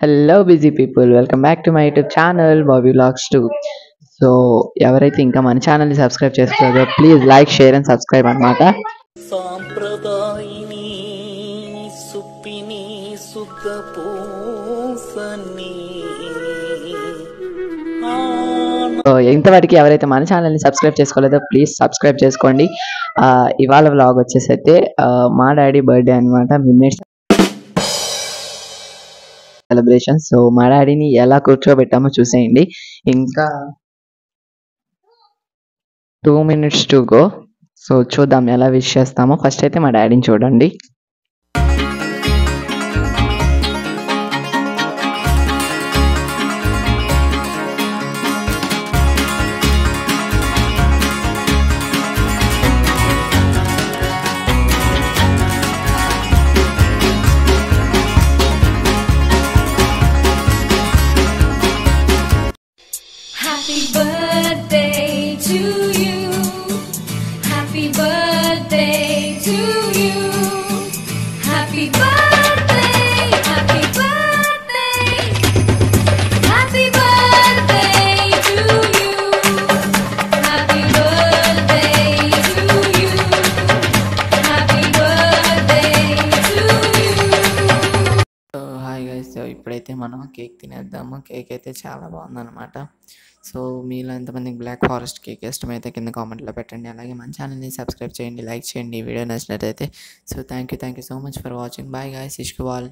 Hello busy people, welcome back to my YouTube channel Bobby vlogs 2. So ఎవరైతే ఇంకా మన ఛానల్ని సబ్స్క్రైబ్ చేసుకోలేదో please like, share and subscribe అనమాట. సాంప్రదాయిని సుప్పిని సుత పూసని సో ఇంతవరకు ఎవరైతే మన ఛానల్ని సబ్స్క్రైబ్ చేసుకోలేదో ప్లీజ్ సబ్స్క్రైబ్ చేసుకోండి. ఇవాళ వ్లాగ్ వచ్చేసి అయితే మా డాడీ బర్త్డే అనమాట, మిడ్ సెలబ్రేషన్. సో మా డాడీని ఎలా కూర్చోబెట్టామో చూసేయండి. ఇంకా 2 minutes టు గో. సో చూద్దాం ఎలా విష్ చేస్తామో. ఫస్ట్ అయితే మా డాడీని చూడండి. Happy birthday to you. Happy birthday to you. Happy birthday. Happy birthday. Happy birthday to you. Happy birthday to you. Happy birthday to you. Hi guys, ఇప్పుడైతే మనం cake తినేద్దాము. Cake అయితే చాలా బాగుందన్నమాట. సో మీలో ఎంతమందికి బ్లాక్ ఫారెస్ట్ కేక్ ఇష్టమైతే కింద కామెంట్లో పెట్టండి. అలాగే మన ఛానల్ని సబ్స్క్రైబ్ చేయండి, లైక్ చేయండి వీడియో నచ్చినట్టయితే. So thank you so much for watching. Bye guys, ఇష్కు వాల్.